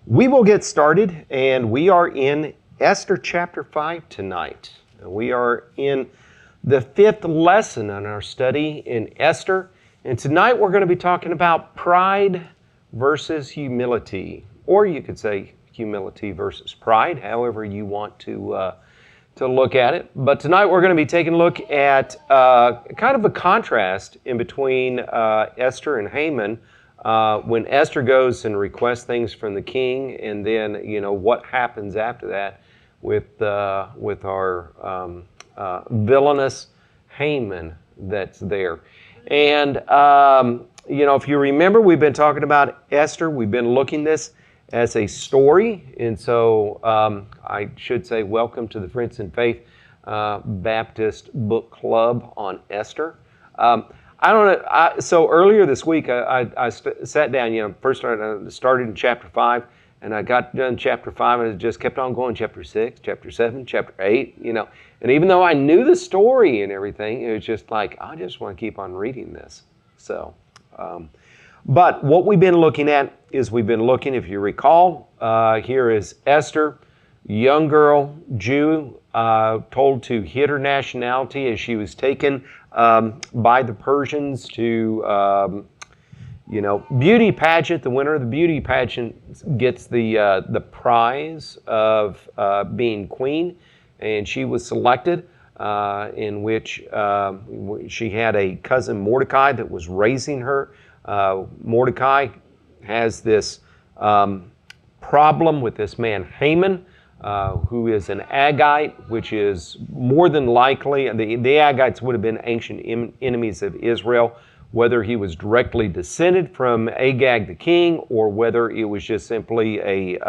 We will get started, and we are in Esther chapter 5 tonight. We are in the 5th lesson on our study in Esther, and tonight we're going to be talking about pride versus humility, or you could say humility versus pride, however you want to look at it. But tonight we're going to be taking a look at kind of a contrast in between Esther and Haman. When Esther goes and requests things from the king, and then what happens after that with our villainous Haman that's there. And if you remember, we've been talking about Esther. We've been looking this as a story, and so I should say welcome to the Friends in Faith Baptist Book Club on Esther. I don't know. So earlier this week, I sat down. First started in chapter 5, and I got done chapter 5, and it just kept on going. Chapter 6, chapter 7, chapter 8. And even though I knew the story and everything, it was just like I just want to keep on reading this. So, but what we've been looking at is if you recall, here is Esther, young girl, Jew, told to hid her nationality as she was taken by the Persians to, beauty pageant. The winner of the beauty pageant gets the prize of being queen, and she was selected, in which she had a cousin Mordecai that was raising her. Mordecai has this problem with this man Haman, who is an Agagite, which is more than likely, the Agagites would have been ancient enemies of Israel, whether he was directly descended from Agag the king, or whether it was just simply a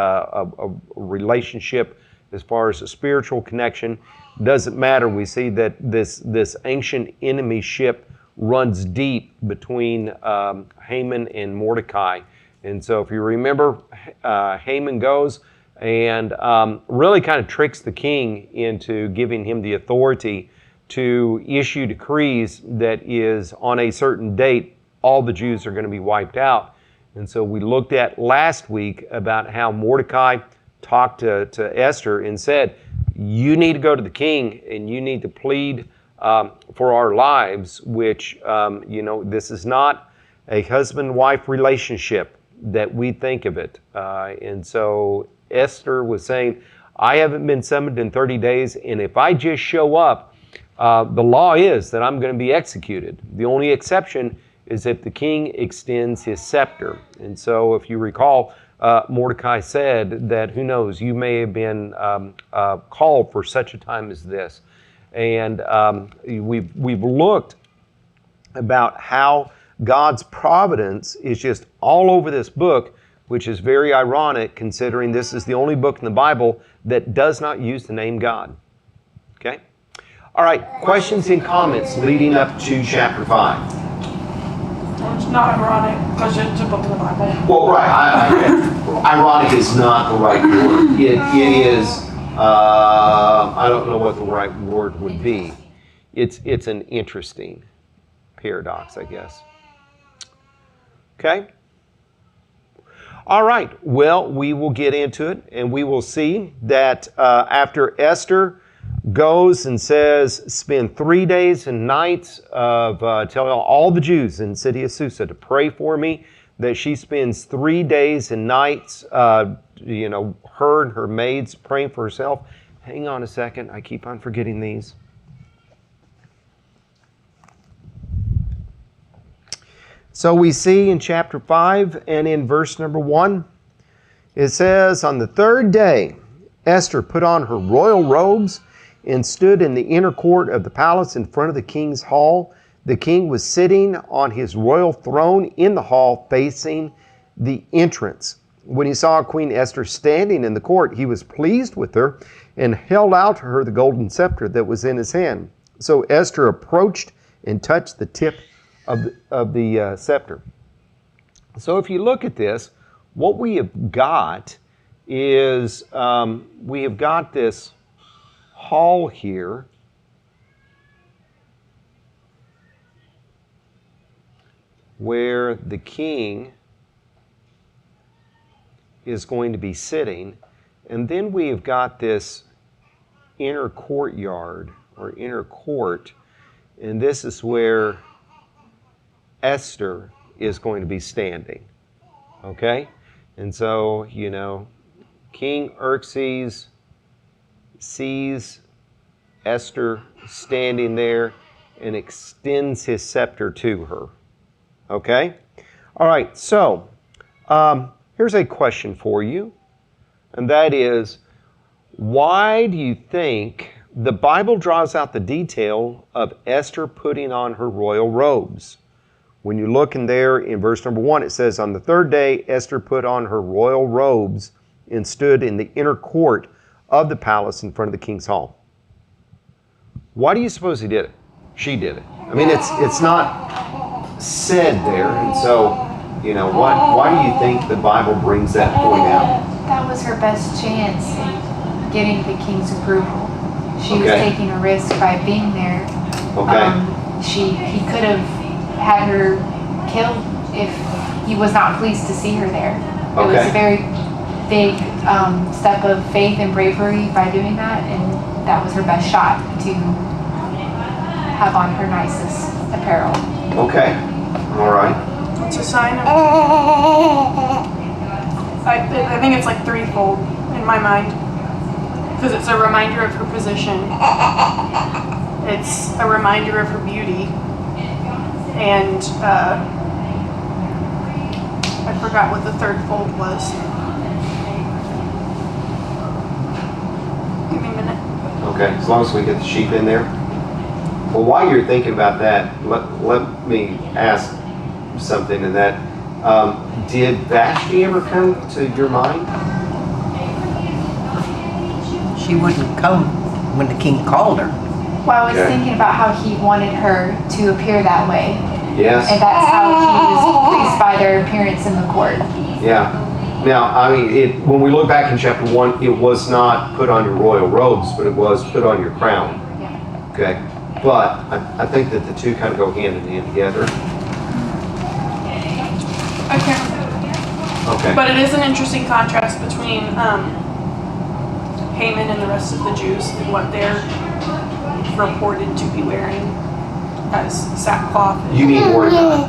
relationship as far as a spiritual connection. Doesn't matter. We see that this ancient enemyship runs deep between Haman and Mordecai. And so if you remember, Haman goes and really kind of tricks the king into giving him the authority to issue decrees that is on a certain date, all the Jews are going to be wiped out. And so we looked at last week about how Mordecai talked to Esther and said, you need to go to the king and you need to plead for our lives, which, this is not a husband-wife relationship that we think of it. And so Esther was saying, I haven't been summoned in 30 days, and if I just show up, the law is that I'm going to be executed. The only exception is if the king extends his scepter. And so if you recall, Mordecai said that, who knows, you may have been called for such a time as this. And we've looked about how God's providence is just all over this book, which is very ironic considering this is the only book in the Bible that does not use the name God. Okay? All right, questions and comments leading up to chapter 5. Well, it's not ironic because it's a book of the Bible. Well, right. Ironic is not the right word. It is, I don't know what the right word would be. It's an interesting paradox, I guess. Okay? All right, well, we will get into it, and we will see that after Esther goes and says, spend 3 days and nights of telling all the Jews in the city of Susa to pray for me, that she spends 3 days and nights, her and her maids praying for herself. Hang on a second, I keep on forgetting these. So we see in chapter 5 and in verse number 1, it says, on the 3rd day, Esther put on her royal robes and stood in the inner court of the palace in front of the king's hall. The king was sitting on his royal throne in the hall facing the entrance. When he saw Queen Esther standing in the court, he was pleased with her and held out to her the golden scepter that was in his hand. So Esther approached and touched the tip of the scepter. So if you look at this, what we have got is we have got this hall here where the king is going to be sitting. And then we have got this inner courtyard or inner court. And this is where Esther is going to be standing. Okay? And so, King Xerxes sees Esther standing there and extends his scepter to her. Okay? All right, so here's a question for you, and that is, why do you think the Bible draws out the detail of Esther putting on her royal robes? When you look in there in verse number 1, it says, on the third day, Esther put on her royal robes and stood in the inner court of the palace in front of the king's hall. Why do you suppose he did it? She did it. I mean, it's not said there, and so, why do you think the Bible brings that point out? That was her best chance in getting the king's approval. She was taking a risk by being there. He could have had her killed if he was not pleased to see her there. It was a very big step of faith and bravery by doing that, and that was her best shot to have on her nicest apparel. Okay, all right. It's a sign of, I think it's like threefold in my mind. Because it's a reminder of her position. It's a reminder of her beauty. And I forgot what the third fold was. Give me a minute. Okay, as long as we get the sheep in there. Well, while you're thinking about that, let me ask something in that. Did Vashti ever come to your mind? She wouldn't come when the king called her. Well, I was thinking about how he wanted her to appear that way. Yes. And that's how he was pleased by their appearance in the court. Yeah. Now, I mean, when we look back in chapter 1, it was not put on your royal robes, but it was put on your crown. Yeah. Okay. But I think that the two kind of go hand in hand together. I can't remember. Okay. But it is an interesting contrast between Haman and the rest of the Jews and what they're reported to be wearing as sackcloth. You mean Mordecai?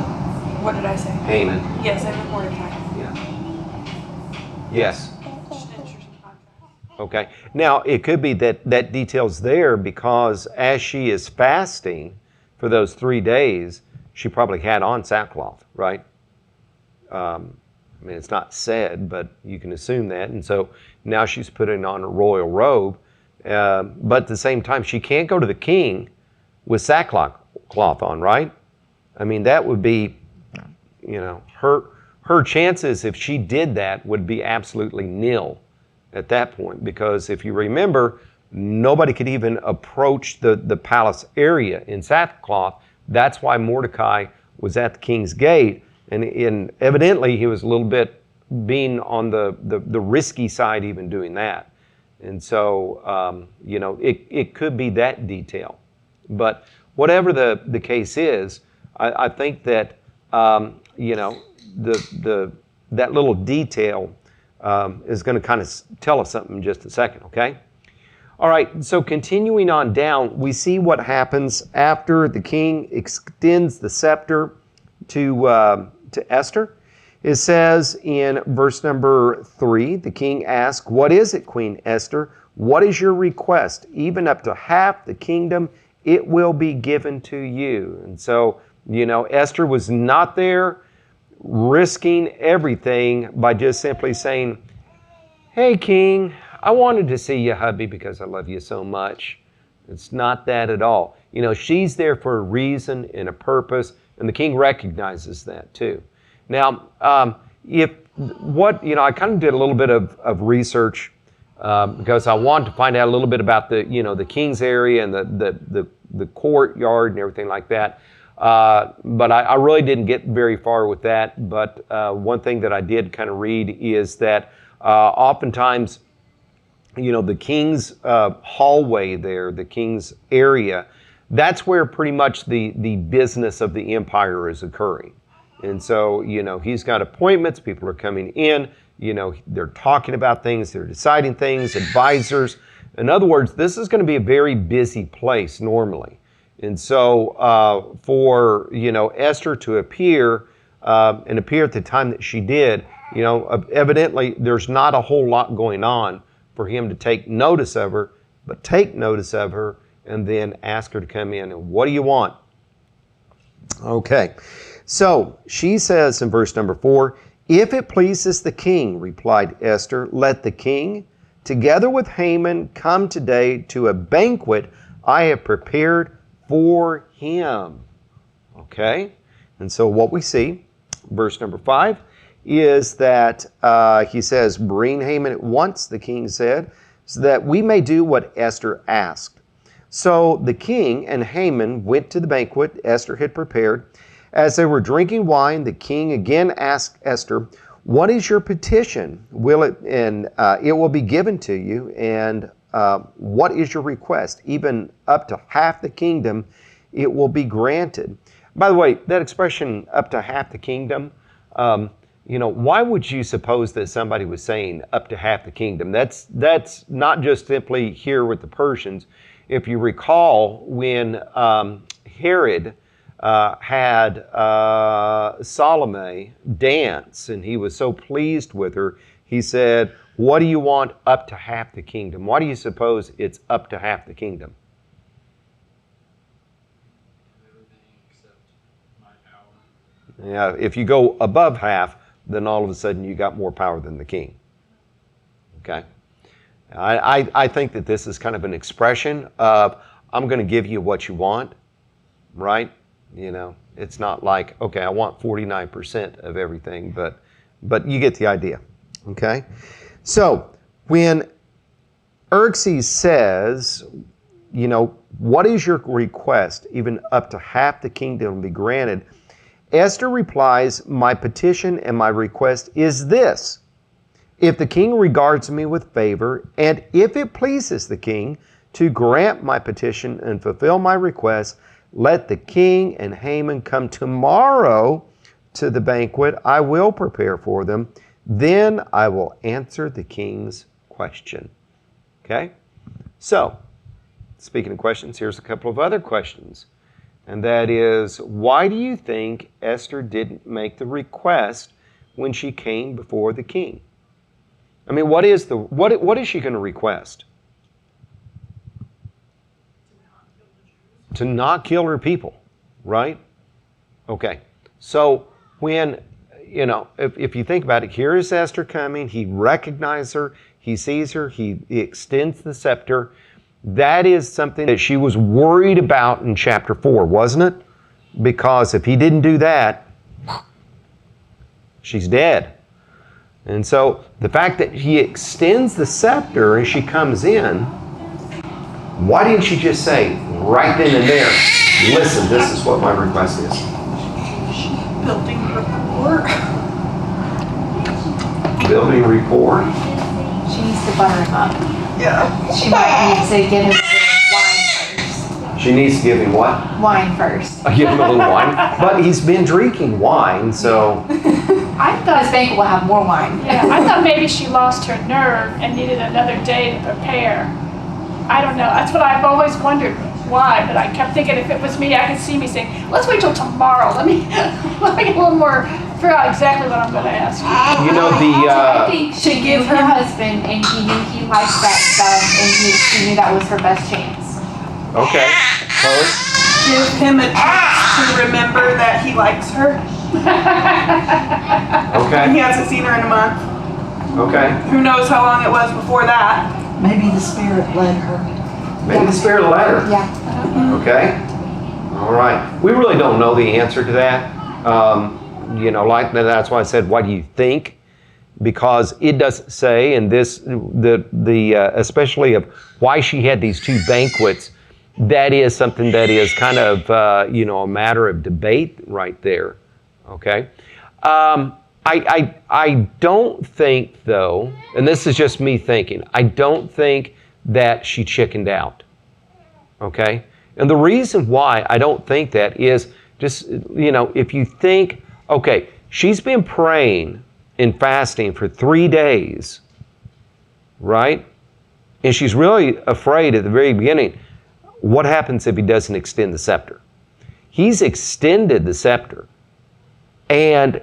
What did I say? Haman. Yes, I meant Mordecai. Yeah. Yes. Just an interesting contrast. Okay. Now, it could be that detail's there because as she is fasting for those 3 days, she probably had on sackcloth, right? I mean, it's not said, but you can assume that. And so now she's putting on a royal robe. But at the same time, she can't go to the king with sackcloth on, right? I mean, that would be, her chances if she did that would be absolutely nil at that point. Because if you remember, nobody could even approach the palace area in sackcloth. That's why Mordecai was at the king's gate. And evidently, he was a little bit being on the risky side even doing that. And so, it could be that detail. But whatever the case is, I think that, that little detail is going to kind of tell us something in just a second, okay? All right, so continuing on down, we see what happens after the king extends the scepter to Esther. It says in verse number 3, the king asked, "What is it, Queen Esther? What is your request? Even up to half the kingdom, it will be given to you." And so, Esther was not there risking everything by just simply saying, "Hey, king, I wanted to see you, hubby, because I love you so much." It's not that at all. She's there for a reason and a purpose, and the king recognizes that too. Now, I kind of did a little bit of research because I wanted to find out a little bit about the king's area and the courtyard and everything like that. But I really didn't get very far with that. But one thing that I did kind of read is that oftentimes, the king's hallway there, the king's area, that's where pretty much the business of the empire is occurring. And so, he's got appointments. People are coming in. They're talking about things. They're deciding things, advisors. In other words, this is going to be a very busy place normally. And so for, Esther to appear and appear at the time that she did, evidently there's not a whole lot going on for him to take notice of her, but take notice of her and then ask her to come in. And what do you want? Okay. So she says in verse number 4, "If it pleases the king," replied Esther, "let the king, together with Haman, come today to a banquet I have prepared for him." Okay? And so what we see, verse number 5, is that he says, "Bring Haman at once," the king said, "so that we may do what Esther asked." So the king and Haman went to the banquet Esther had prepared. As they were drinking wine, the king again asked Esther, "What is your petition? It will be given to you. And what is your request? Even up to half the kingdom, it will be granted." By the way, that expression, "up to half the kingdom," why would you suppose that somebody was saying up to half the kingdom? That's not just simply here with the Persians. If you recall, when Herod had Salome dance and he was so pleased with her, he said, "What do you want up to half the kingdom?" Why do you suppose it's up to half the kingdom? Everything except my power. Yeah, if you go above half, then all of a sudden you got more power than the king. Okay? I think that this is kind of an expression of, I'm going to give you what you want, right? It's not like, okay, I want 49% of everything, but you get the idea. Okay? So when Xerxes says, what is your request? Even up to half the kingdom will be granted. Esther replies, "My petition and my request is this. If the king regards me with favor, and if it pleases the king to grant my petition and fulfill my request, let the king and Haman come tomorrow to the banquet I will prepare for them. Then I will answer the king's question." Okay? So, speaking of questions, here's a couple of other questions. And that is, why do you think Esther didn't make the request when she came before the king? I mean, what is she going to request? To not kill her people, right? Okay. So when, if you think about it, here is Esther coming. He recognizes her. He sees her. He extends the scepter. That is something that she was worried about in chapter 4, wasn't it? Because if he didn't do that, she's dead. And so the fact that he extends the scepter as she comes in, why didn't she just say right then and there, "Listen, this is what my request is"? Building rapport. Building rapport. She needs to butter him up. Yeah. She might need to get him a little wine first. She needs to give him what? Wine first. Give him a little wine. But he's been drinking wine, so... I This thought, banquet will have more wine. I thought maybe she lost her nerve and needed another day to prepare. I don't know. That's what I've always wondered why, but I kept thinking if it was me, I could see me saying, "Let's wait till tomorrow. Let me get a little more, figure out exactly what I'm going to ask you." I think she gave her husband, and he knew he liked that stuff, and she knew that was her best chance. Okay. Chloe? Give him a chance to remember that he likes her. Okay. He hasn't seen her in a month. Okay. Who knows how long it was before that. Maybe the Spirit led her. Maybe the Spirit led her. Yeah. Okay. All right. We really don't know the answer to that. That's why I said, why do you think? Because it doesn't say, and this, especially of why she had these two banquets, that is something that is kind of, a matter of debate right there. Okay. I don't think, though, and this is just me thinking, I don't think that she chickened out. Okay? And the reason why I don't think that is just, if you think Okay, she's been praying and fasting for 3 days, right? And she's really afraid at the very beginning, what happens if he doesn't extend the scepter? He's extended the scepter. And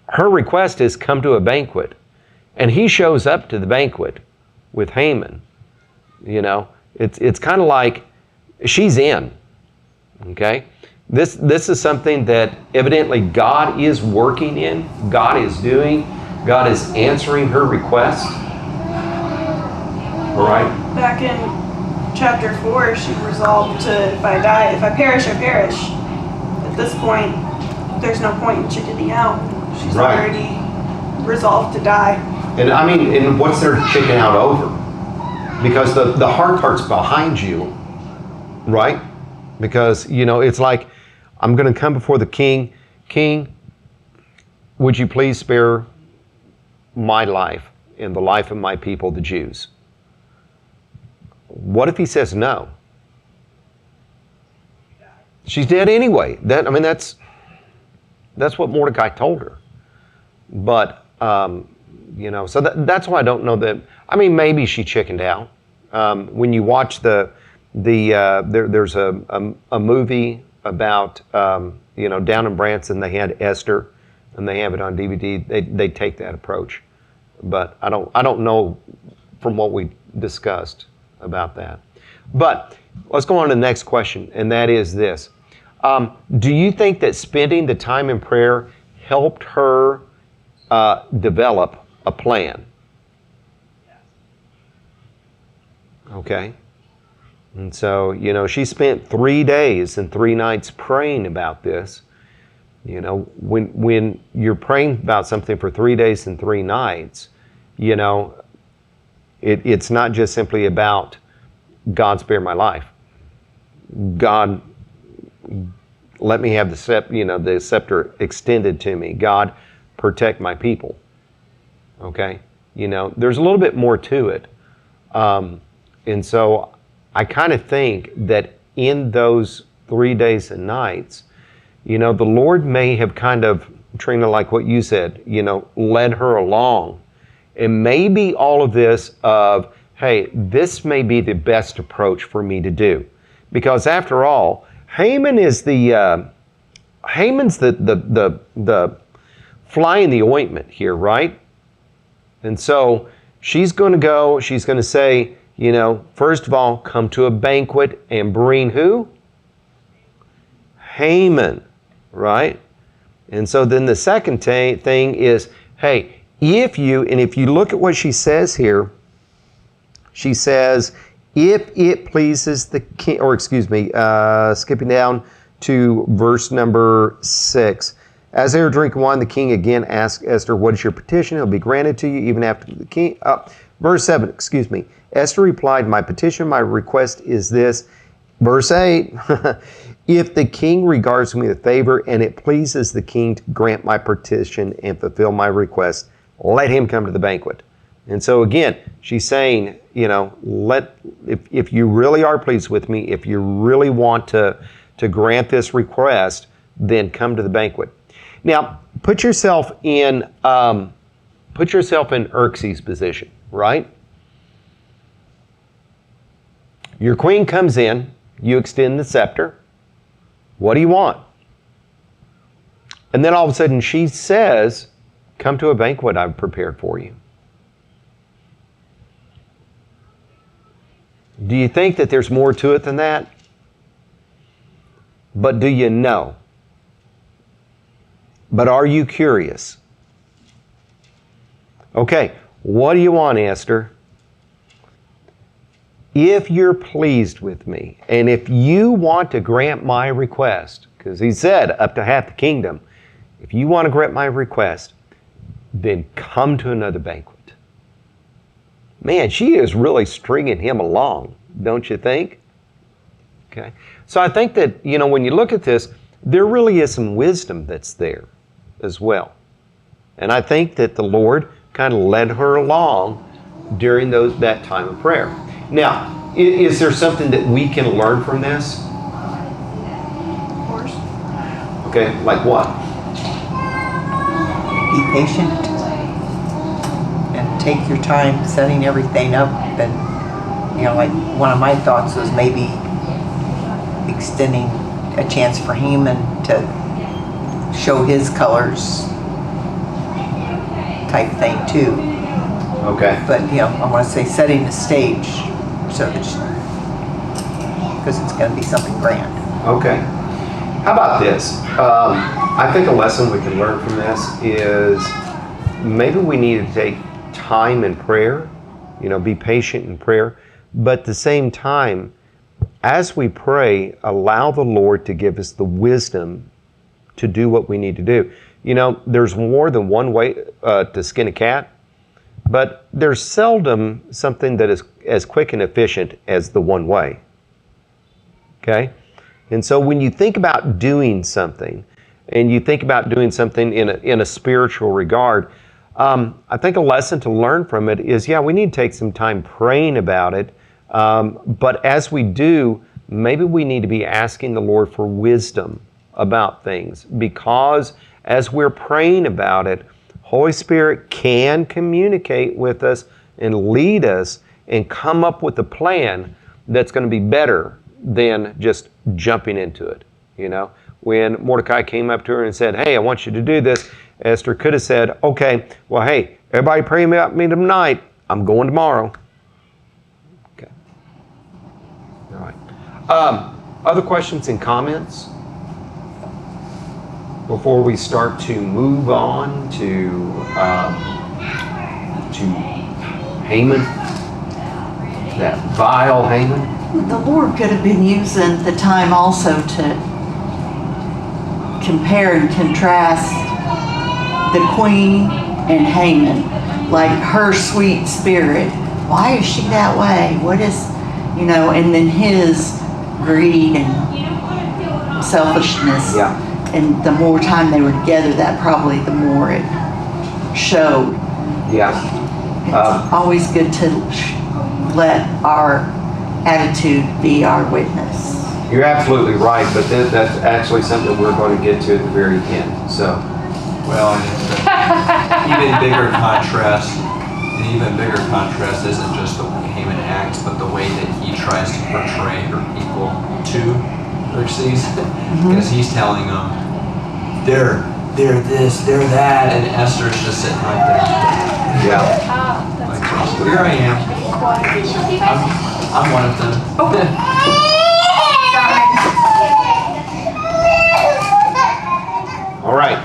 her request is come to a banquet. And he shows up to the banquet with Haman. You know, it's kind of like she's in. Okay? This is something that evidently God is working in, God is doing, God is answering her request. All right? Back in chapter 4, she resolved to, if I perish, I perish. At this point, there's no point in chickening out. She's Right. already resolved to die. And I mean, and what's there to chicken out over? Because the hard part's behind you, right? Because, you know, it's like, I'm going to come before the king. King, would you please spare my life and the life of my people, the Jews? What if he says no? She's dead anyway. That's what Mordecai told her. But, you know, so that's why I don't know that. I mean, maybe she chickened out. When you watch there's a movie about, you know, down in Branson, they had Esther, and they have it on DVD. They take that approach. But I don't know from what we discussed about that. But let's go on to the next question, and that is this. Do you think that spending the time in prayer helped her develop a plan? Okay. And so, you know, she spent 3 days and 3 nights praying about this. You know, when you're praying about something for 3 days and 3 nights, you know, it's not just simply about God spare my life. God, let me have the scepter extended to me. God, protect my people. Okay? You know, there's a little bit more to it. And so I kind of think that in those 3 days and nights, you know, the Lord may have kind of, Trina, like what you said, you know, led her along. And maybe all of this of, hey, this may be the best approach for me to do. Because after all, Haman's the fly in the ointment here, right? And so she's going to go, she's going to say, you know, first of all, come to a banquet and bring who? Haman, right? And so then the second thing is, hey, if you look at what she says here, she says, if it pleases the king, or excuse me, skipping down to verse number 6. As they were drinking wine, the king again asked Esther, what is your petition? It'll be granted to you even after the king. Verse 7, excuse me. Esther replied, my petition, my request is this. Verse 8, if the king regards me with favor and it pleases the king to grant my petition and fulfill my request, let him come to the banquet. And so again, she's saying, you know, if you really are pleased with me, if you really want to grant this request, then come to the banquet. Now, put yourself in Xerxes' position, right? Your queen comes in, you extend the scepter. What do you want? And then all of a sudden she says, come to a banquet I've prepared for you. Do you think that there's more to it than that? But do you know? But are you curious? Okay, what do you want, Esther? If you're pleased with me, and if you want to grant my request, because he said up to half the kingdom, if you want to grant my request, then come to another banquet. Man, she is really stringing him along, don't you think? Okay. So I think that, you know, when you look at this, there really is some wisdom that's there as well. And I think that the Lord kind of led her along during that time of prayer. Now, is there something that we can learn from this? Of course. Okay, like what? be patient and take your time setting everything up. And, like one of my thoughts was maybe extending a chance for Haman to show his colors type thing too. Okay. But, I want to say setting the stage so that because it's going to be something grand. Okay. How about this? I think a lesson we can learn from this is maybe we need to take time in prayer, be patient in prayer, but at the same time, as we pray, allow the Lord to give us the wisdom to do what we need to do. There's more than one way to skin a cat, but there's seldom something that is as quick and efficient as the one way. Okay? And so when you think about doing something, and you think about doing something in a spiritual regard, I think a lesson to learn from it is, we need to take some time praying about it. But as we do, maybe we need to be asking the Lord for wisdom about things, because as we're praying about it, Holy Spirit can communicate with us and lead us and come up with a plan that's going to be better than just jumping into it. When Mordecai came up to her and said, "Hey, I want you to do this," Esther could have said, "Okay, well, hey, everybody pray about me tonight. I'm going tomorrow." Okay. All right. Other questions and comments before we start to move on to Haman, that vile Haman? The Lord could have been using the time also to compare and contrast the queen and Haman, like her sweet spirit. Why is she that way? What is, and then his greed and selfishness. Yeah. And the more time they were together, that probably the more it showed. Yeah. It's always good to let our attitude be our witness. You're absolutely right, but that's actually something we're going to get to at the very end. So, Well, and even bigger contrast, isn't just the way Haman acts, but the way that he tries to portray her people to Xerxes, because he's telling them, they're this, they're that, and Esther's just sitting right there. yeah. Like, here I am. I'm one of them. All right.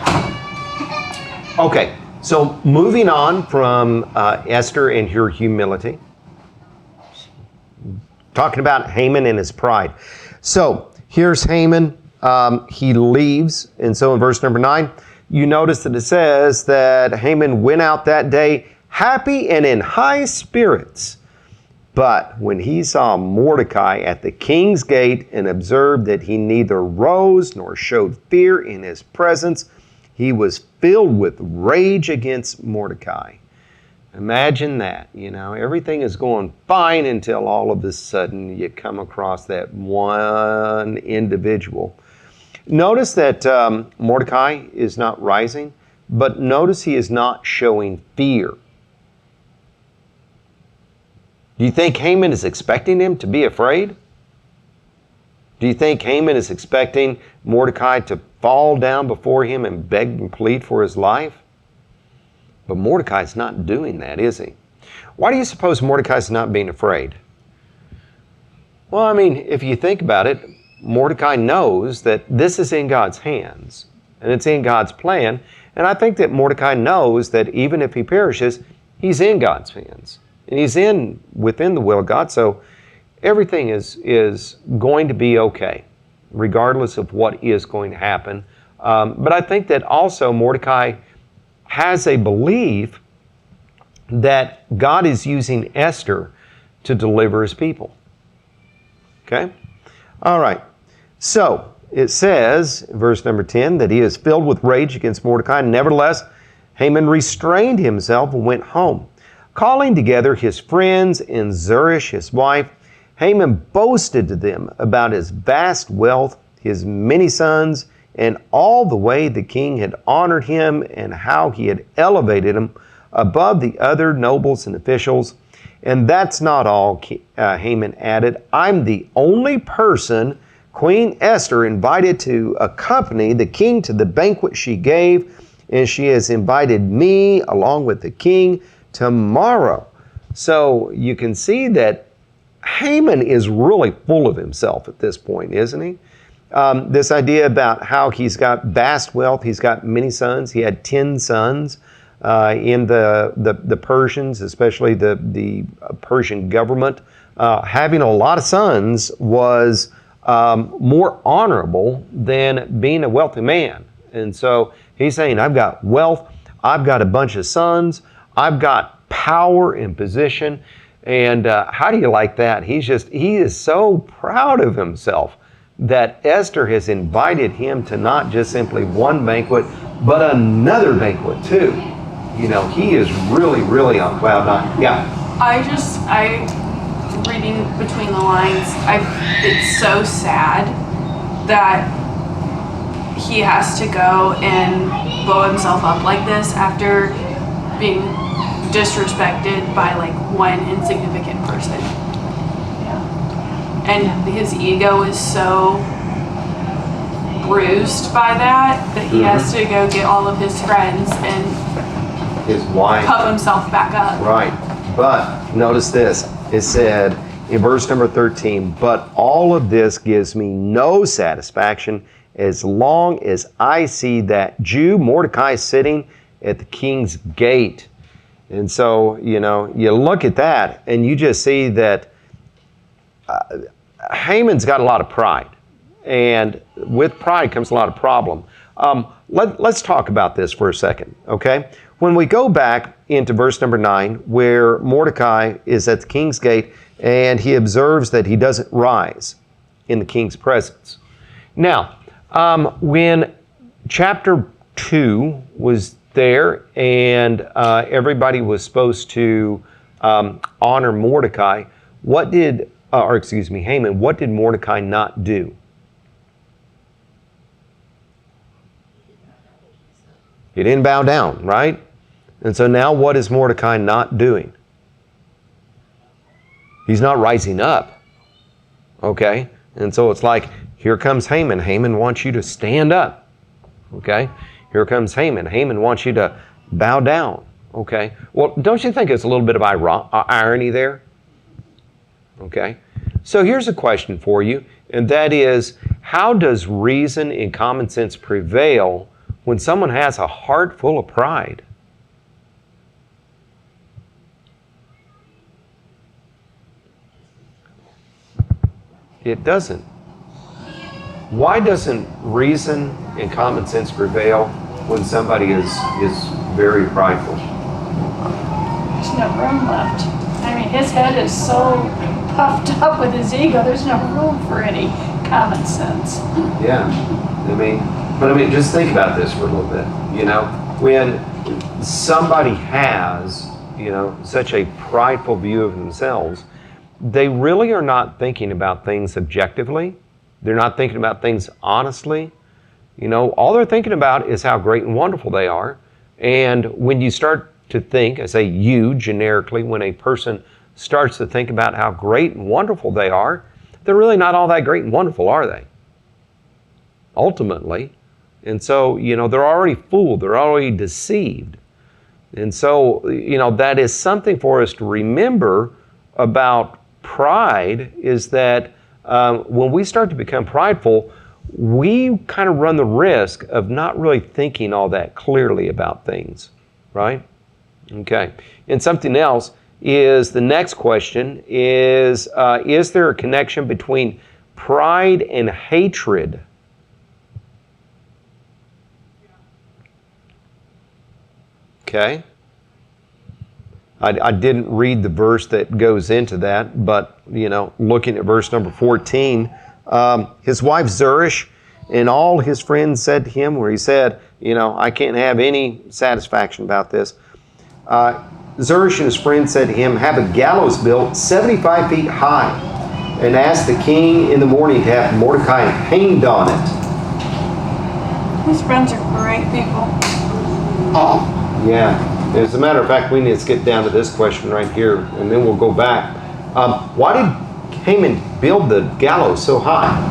Okay, so moving on from Esther and her humility, talking about Haman and his pride. So here's Haman. He leaves, and so in verse number 9, you notice that it says that Haman went out that day happy and in high spirits. But when he saw Mordecai at the king's gate and observed that he neither rose nor showed fear in his presence, he was filled with rage against Mordecai. Imagine that, everything is going fine until all of a sudden you come across that one individual. Notice that Mordecai is not rising, but notice he is not showing fear. Do you think Haman is expecting him to be afraid? Do you think Haman is expecting Mordecai to fall down before him and beg and plead for his life? But Mordecai's not doing that, is he? Why do you suppose Mordecai's not being afraid? Well, if you think about it, Mordecai knows that this is in God's hands, and it's in God's plan, and I think that Mordecai knows that even if he perishes, he's in God's hands. And he's within the will of God, so everything is going to be okay, regardless of what is going to happen. But I think that also Mordecai has a belief that God is using Esther to deliver his people. Okay? All right. So it says, verse number 10, that he is filled with rage against Mordecai. Nevertheless, Haman restrained himself and went home. Calling together his friends and Zeresh, his wife, Haman boasted to them about his vast wealth, his many sons, and all the way the king had honored him and how he had elevated him above the other nobles and officials. And that's not all, Haman added. I'm the only person Queen Esther invited to accompany the king to the banquet she gave, and she has invited me along with the king tomorrow. So you can see that Haman is really full of himself at this point, isn't he? This idea about how he's got vast wealth, he's got many sons. He had 10 sons in the Persians, especially the Persian government. Having a lot of sons was more honorable than being a wealthy man. And so he's saying, I've got wealth, I've got a bunch of sons, I've got power and position. And how do you like that? He is so proud of himself that Esther has invited him to not just simply one banquet, but another banquet too. You know, he is really, really on cloud nine. Yeah. Reading between the lines, it's so sad that he has to go and blow himself up like this after being disrespected by like one insignificant person. Yeah. And his ego is so bruised by that he has to go get all of his friends and his wife, puff himself back up. Right. But notice this. It said in verse number 13, but all of this gives me no satisfaction as long as I see that Jew Mordecai sitting at the king's gate. And so, you know, you look at that and you just see that Haman's got a lot of pride. And with pride comes a lot of problem. Let's talk about this for a second, okay? When we go back into verse number 9, where Mordecai is at the king's gate and he observes that he doesn't rise in the king's presence. Now, when chapter 2 was there and everybody was supposed to honor Mordecai, Haman, what did Mordecai not do? He didn't bow down, right? And so now what is Mordecai not doing? He's not rising up, okay? And so it's like, here comes Haman. Haman wants you to stand up, okay? Here comes Haman. Haman wants you to bow down, okay? Well, don't you think it's a little bit of irony there? Okay? So here's a question for you, and that is, how does reason and common sense prevail when someone has a heart full of pride? It doesn't. Why doesn't reason and common sense prevail when somebody is very prideful? There's no room left. I mean, his head is so puffed up with his ego, there's no room for any common sense. Yeah. I mean, just think about this for a little bit. You know, when somebody has, such a prideful view of themselves, they really are not thinking about things objectively. They're not thinking about things honestly. All they're thinking about is how great and wonderful they are. And when you start to think, I say you generically, when a person starts to think about how great and wonderful they are, they're really not all that great and wonderful, are they? Ultimately. And so, they're already fooled. They're already deceived. And so, that is something for us to remember about pride, is that when we start to become prideful, we kind of run the risk of not really thinking all that clearly about things, right? Okay. And something else is, the next question is there a connection between pride and hatred? Okay. I didn't read the verse that goes into that, but, looking at verse number 14, his wife Zeresh and all his friends said to him, where he said, I can't have any satisfaction about this. Zeresh and his friends said to him, have a gallows built 75 feet high and ask the king in the morning to have Mordecai hanged on it. His friends are great people. Yeah. As a matter of fact, we need to get down to this question right here, and then we'll go back. Why did Haman build the gallows so high?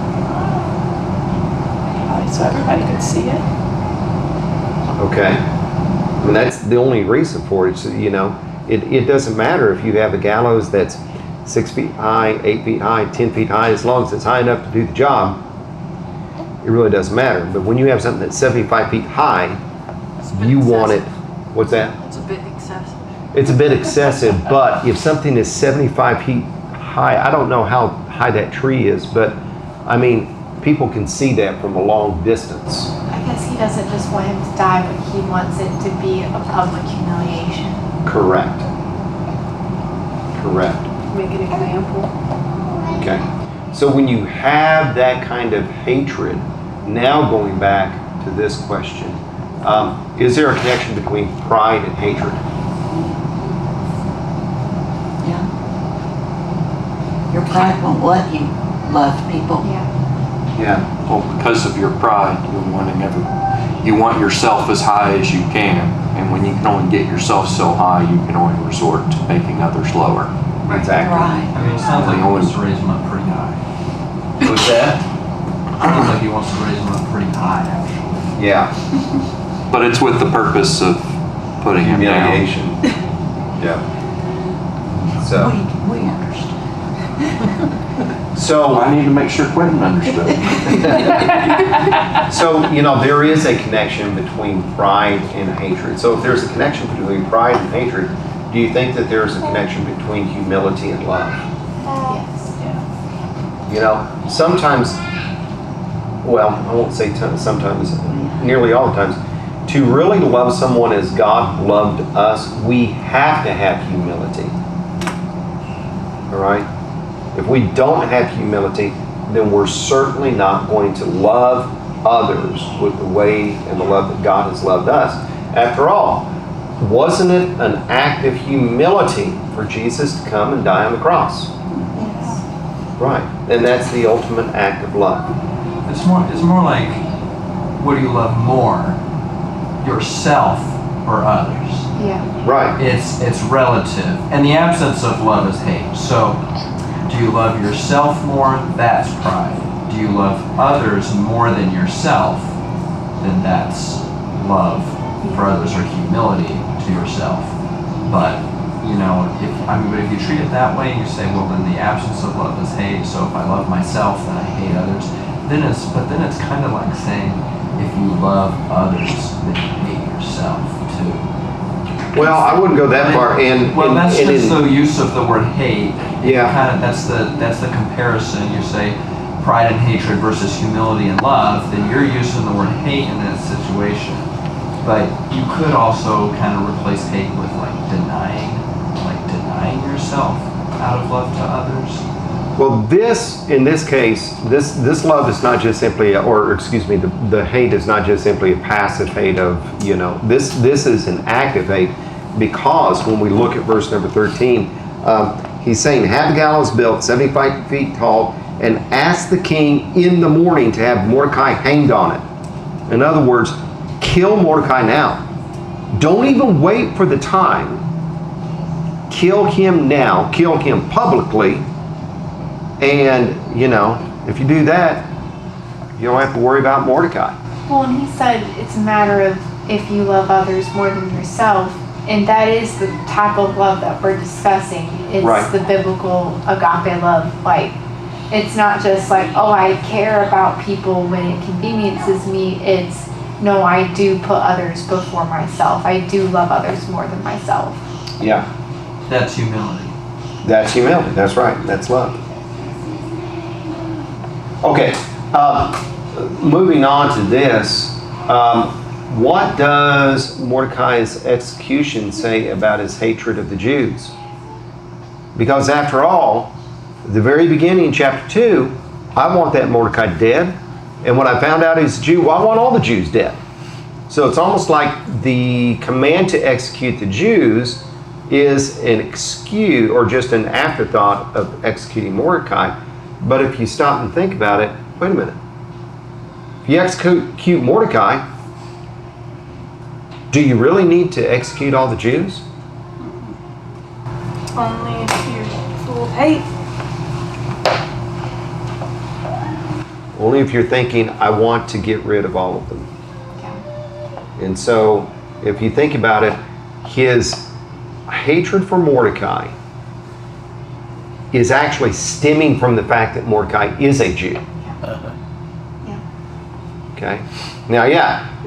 So everybody could see it. Okay. I mean, that's the only reason for it. It doesn't matter if you have a gallows that's 6 feet high, 8 feet high, 10 feet high, as long as it's high enough to do the job, it really doesn't matter. But when you have something that's 75 feet high, you want it. What's that? It's a bit excessive. It's a bit excessive, but if something is 75 feet high, I don't know how high that tree is, but I mean, people can see that from a long distance. I guess he doesn't just want him to die, but he wants it to be a public humiliation. Correct. Correct. Make an example. Okay. So when you have that kind of hatred, now going back to this question, is there a connection between pride and hatred? Yeah. Your pride won't let you love people. Yeah. Yeah. Well, because of your pride, you want yourself as high as you can, and when you can only get yourself so high, you can only resort to making others lower. Exactly. Right. I mean, it sounds like he wants to raise him up pretty high. What's that? Sounds like he wants to raise him up pretty high, actually. Yeah. But it's with the purpose of putting him down. Humiliation. Yeah. So. We understand. So. I need to make sure Quentin understood. So, there is a connection between pride and hatred. So if there's a connection between pride and hatred, do you think that there's a connection between humility and love? Yes. Sometimes, well, I won't say sometimes, nearly all the times, to really love someone as God loved us, we have to have humility. All right? If we don't have humility, then we're certainly not going to love others with the way and the love that God has loved us. After all, wasn't it an act of humility for Jesus to come and die on the cross? Yes. Right. And that's the ultimate act of love. It's more like, what do you love more? Yourself or others? Yeah. Right. It's relative. And the absence of love is hate. So, do you love yourself more? That's pride. Do you love others more than yourself? Then that's love for others, or humility to yourself. But if you treat it that way, you say, well, then the absence of love is hate. So if I love myself, then I hate others. Then it's kind of like saying, if you love others, then you hate yourself too. Well, I wouldn't go that far. That's just the use of the word hate. Yeah. That's the comparison. You say pride and hatred versus humility and love. Then you're using the word hate in that situation. But you could also kind of replace hate with denying yourself out of love to others. Well, in this case, this love is not just simply, the hate is not just simply a passive hate of, this is an active hate, because when we look at verse number 13, he's saying, have the gallows built 75 feet tall, and ask the king in the morning to have Mordecai hanged on it. In other words, kill Mordecai now. Don't even wait for the time. Kill him now. Kill him publicly. And, if you do that, you don't have to worry about Mordecai. Well, and he said it's a matter of if you love others more than yourself. And that is the type of love that we're discussing. It's Right. the biblical agape love. It's not just I care about people when it conveniences me. It's, no, I do put others before myself. I do love others more than myself. Yeah. That's humility. That's humility. That's right. That's love. Okay. Moving on to this. What does Mordecai's execution say about his hatred of the Jews? Because after all, at the very beginning, chapter 2, I want that Mordecai dead. And when I found out he's a Jew, well, I want all the Jews dead. So it's almost like the command to execute the Jews is an excuse or just an afterthought of executing Mordecai. But if you stop and think about it, wait a minute. If you execute Mordecai, Do you really need to execute all the Jews? Only if you're full of hate. Only if you're thinking, I want to get rid of all of them. Yeah. And so, if you think about it, his hatred for Mordecai is actually stemming from the fact that Mordecai is a Jew. Okay? Now,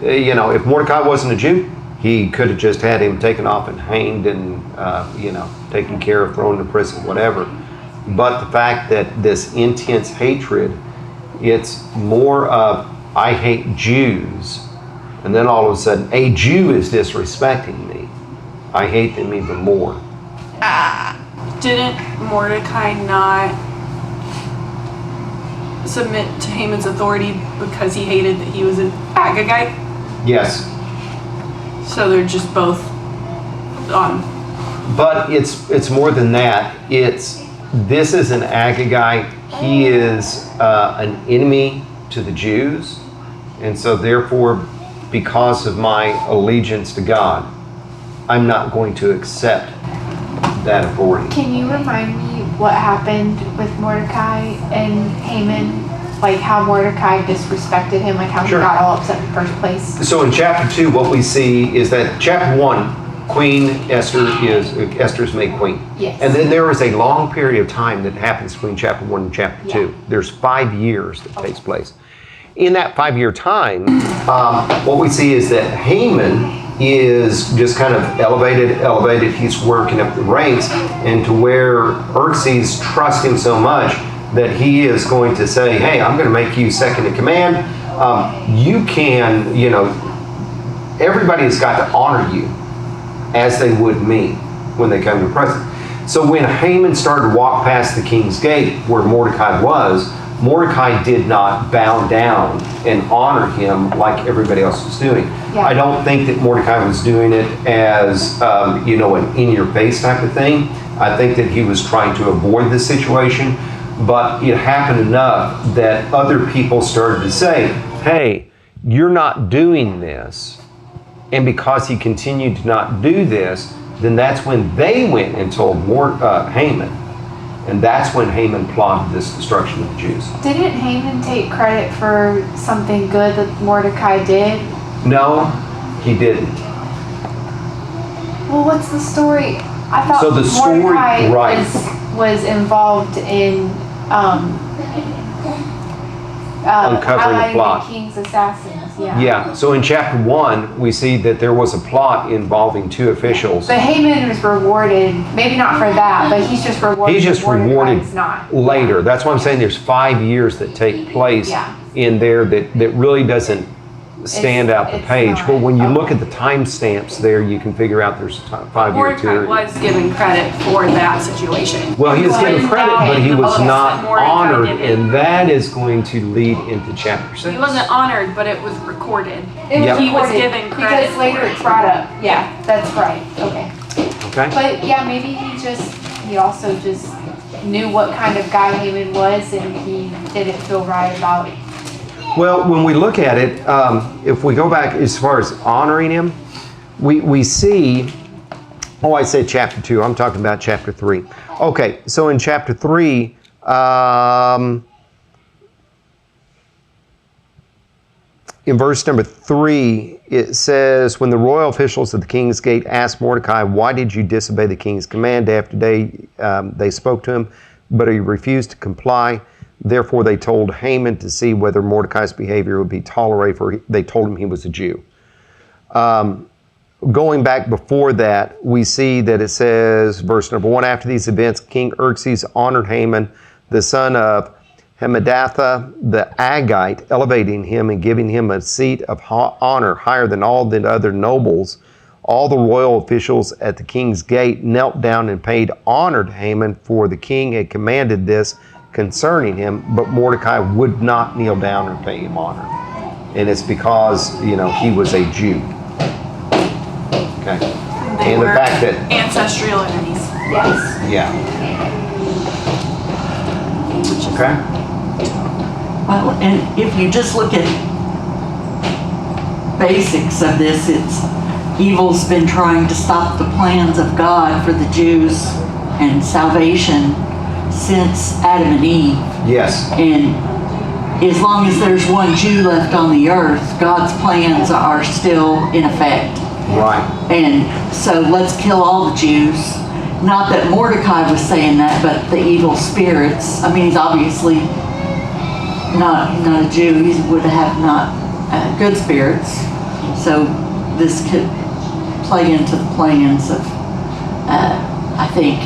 if Mordecai wasn't a Jew, he could have just had him taken off and hanged and, taken care of, thrown into prison, whatever. But the fact that this intense hatred, it's more of, I hate Jews, and then all of a sudden, a Jew is disrespecting me. I hate them even more. Didn't Mordecai not submit to Haman's authority because he hated that he was an Agagite? Yes. So they're just both on. But it's more than that. This is an Agagite. He is an enemy to the Jews. And so therefore, because of my allegiance to God, I'm not going to accept that authority. Can you remind me what happened with Mordecai and Haman? Like how Mordecai disrespected him, like how Sure. he got all upset in the first place? So in chapter 2, what we see is that chapter 1, Queen Esther's made queen. Yes. And then there is a long period of time that happens between chapter 1 and chapter 2. Yeah. There's 5 years that takes place. In that 5-year time, what we see is that Haman is just kind of elevated. He's working up the ranks, and to where Xerxes trusts him so much that he is going to say, hey, I'm going to make you second in command. You can, everybody's got to honor you as they would me when they come to present. So when Haman started to walk past the king's gate where Mordecai was, Mordecai did not bow down and honor him like everybody else was doing. Yeah. I don't think that Mordecai was doing it as, an in-your-face type of thing. I think that he was trying to avoid the situation, but it happened enough that other people started to say, hey, you're not doing this. And because he continued to not do this, then that's when they went and told Haman. And that's when Haman plotted this destruction of the Jews. Didn't Haman take credit for something good that Mordecai did? No, he didn't. Well, what's the story? I thought So the story- Mordecai right. was involved in Uncovering the highlighting plot. the king's assassins. Yeah. Yeah, so in chapter 1, we see that there was a plot involving 2 officials. But Haman was rewarded, maybe not for that, but he's just rewarded. He's just rewarded Mordecai's not. later. That's why I'm saying there's 5 years that take place Yeah. in there that really doesn't stand out the it's page. not. But when you Okay. look at the timestamps there, you can figure out there's a 5-year Mordecai period. was given credit for that situation. Well, he was given Even credit, though but he was the not Mordecai honored, did it. and that is going to lead into chapter 6. He wasn't honored, but it was recorded. It was Yep. He was recorded given credit because later for it. it's brought up. Yeah, that's right. Okay. Okay? But yeah, maybe he also just knew what kind of guy Haman was, and he didn't feel right about it. Well, when we look at it, if we go back as far as honoring him, we see, I said chapter 2, I'm talking about chapter 3. Okay, so in chapter 3, in verse number 3, it says, when the royal officials at the king's gate asked Mordecai, why did you disobey the king's command? Day after day, they spoke to him, but he refused to comply. Therefore, they told Haman to see whether Mordecai's behavior would be tolerated, for they told him he was a Jew. Going back before that, we see that it says, verse number 1, after these events, King Xerxes honored Haman, the son of Hammedatha the Agagite, elevating him and giving him a seat of honor higher than all the other nobles. All the royal officials at the king's gate knelt down and paid honor to Haman, for the king had commanded this concerning him, but Mordecai would not kneel down or pay him honor. And it's because, he was a Jew. Okay. They And the were fact that, ancestral enemies. Yes. yeah. Okay. Well, and if you just look at basics of this, it's evil's been trying to stop the plans of God for the Jews and salvation since Adam and Eve. Yes. And as long as there's one Jew left on the earth, God's plans are still in effect. Right. And so let's kill all the Jews. Not that Mordecai was saying that, but the evil spirits. I mean, he's obviously not a Jew. He would have not good spirits. So this could play into the plans of, I think,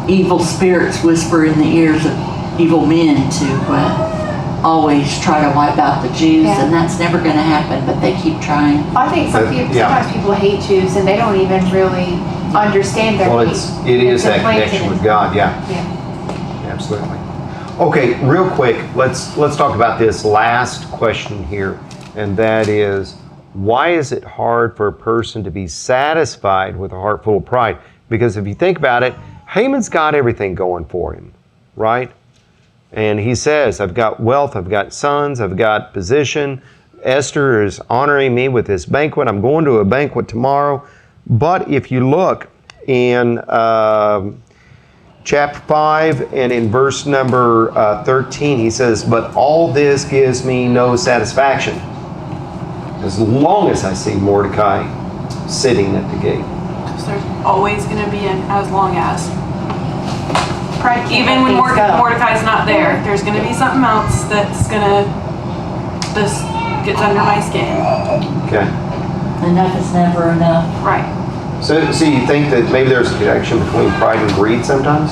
evil spirits whisper in the ears of evil men to always try to wipe out the Jews, and that's never going to happen, but they keep trying. I think sometimes people hate Jews and they don't even really understand their hate. It is that connection with God, yeah. Absolutely. Okay, real quick, let's talk about this last question here, and that is, why is it hard for a person to be satisfied with a heart full of pride? Because if you think about it, Haman's got everything going for him, right? And he says, I've got wealth, I've got sons, I've got position. Esther is honoring me with this banquet. I'm going to a banquet tomorrow. But if you look in chapter 5 and in verse number 13, he says, but all this gives me no satisfaction as long as I see Mordecai sitting at the gate. So there's always going to be an as long as. Pride can't Even when let things go. Mordecai's not there, there's going to be something else that's going to just gets under my skin. Okay. Enough is never enough. Right. So you think that maybe there's a connection between pride and greed sometimes?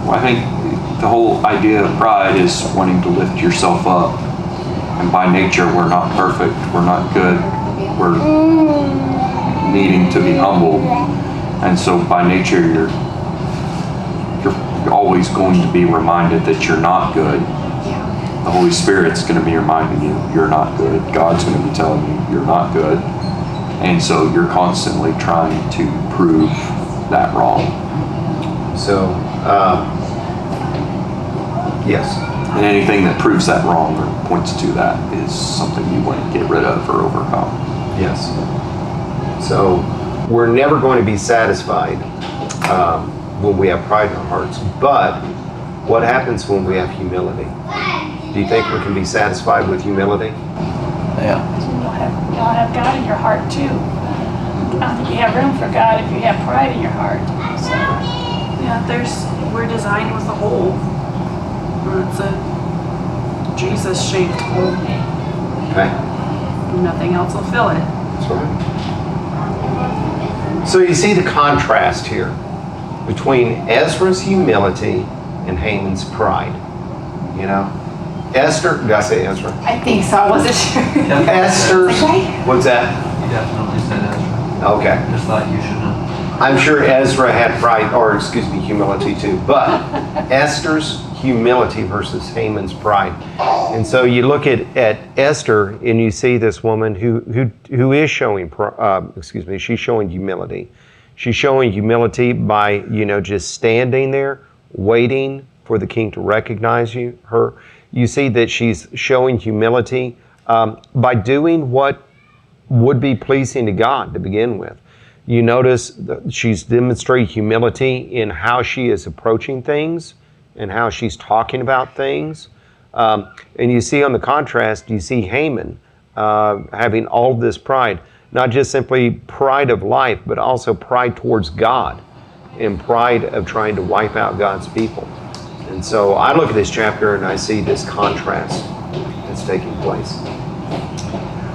Well, I think the whole idea of pride is wanting to lift yourself up. And by nature, we're not perfect. We're not good. We're needing to be humbled. And so by nature, you're always going to be reminded that you're not good. The Holy Spirit's going to be reminding you you're not good. God's going to be telling you you're not good. And so you're constantly trying to prove that wrong. So, yes. And anything that proves that wrong or points to that is something you want to get rid of or overcome. Yes. So we're never going to be satisfied when we have pride in our hearts. But what happens when we have humility? Do you think we can be satisfied with humility? Yeah. You'll have God in your heart too. I don't think you have room for God if you have pride in your heart. So, Yeah, we're designed with a hole. It's a Jesus-shaped hole. Okay. Nothing else will fill it. That's right. So you see the contrast here between Ezra's humility and Haman's pride. You know? Esther, did I say Ezra? I think so. I wasn't sure. Esther, Okay. what's that? You definitely said Ezra. Okay. Just thought you should know. I'm sure Ezra had pride, or excuse me, humility too. But Esther's humility versus Haman's pride. And so you look at Esther and you see this woman who is showing, she's showing humility. She's showing humility by, just standing there, waiting for the king to recognize her. You see that she's showing humility by doing what would be pleasing to God to begin with. You notice that she's demonstrating humility in how she is approaching things and how she's talking about things. And you see on the contrast, you see Haman having all this pride, not just simply pride of life, but also pride towards God and pride of trying to wipe out God's people. And so I look at this chapter and I see this contrast that's taking place.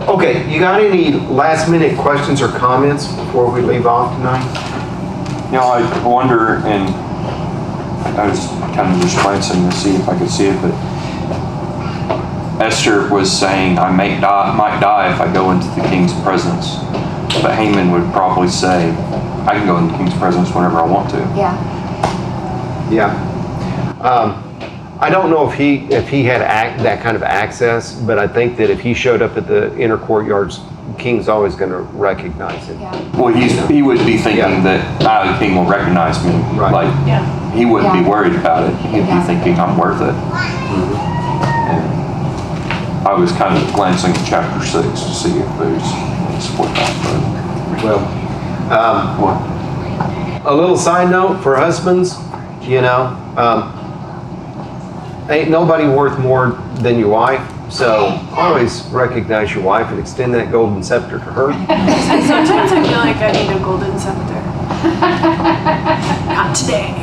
Okay, you got any last minute questions or comments before we leave off tonight? I wonder, and I was kind of just glancing to see if I could see it, but Esther was saying, I might die if I go into the king's presence. But Haman would probably say, I can go into the king's presence whenever I want to. Yeah. I don't know if he had that kind of access, but I think that if he showed up at the inner courtyards, the king's always going to recognize him. Yeah. Well, he would be thinking that the king will recognize me. Right. Like, he wouldn't be worried about it. He'd be thinking, I'm worth it. And I was kind of glancing at chapter 6 to see if there's to support that. Well, But what? a little side note for husbands, ain't nobody worth more than your wife. So always recognize your wife and extend that golden scepter to her. Sometimes I feel like I need a golden scepter. Not today.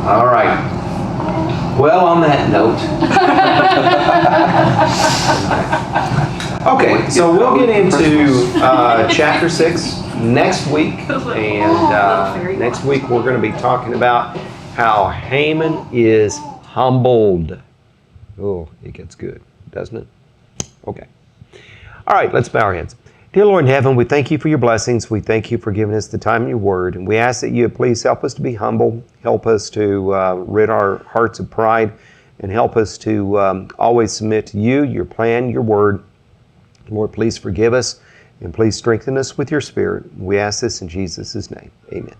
All right. Well, on that note. Okay, so we'll get into chapter 6 next week. And next week we're going to be talking about how Haman is humbled. Oh, it gets good, doesn't it? Okay. All right, let's bow our heads. Dear Lord in heaven, we thank you for your blessings. We thank you for giving us the time in your word. And we ask that you please help us to be humble, help us to rid our hearts of pride, and help us to always submit to you, your plan, your word. Lord, please forgive us, and please strengthen us with your Spirit. We ask this in Jesus' name. Amen.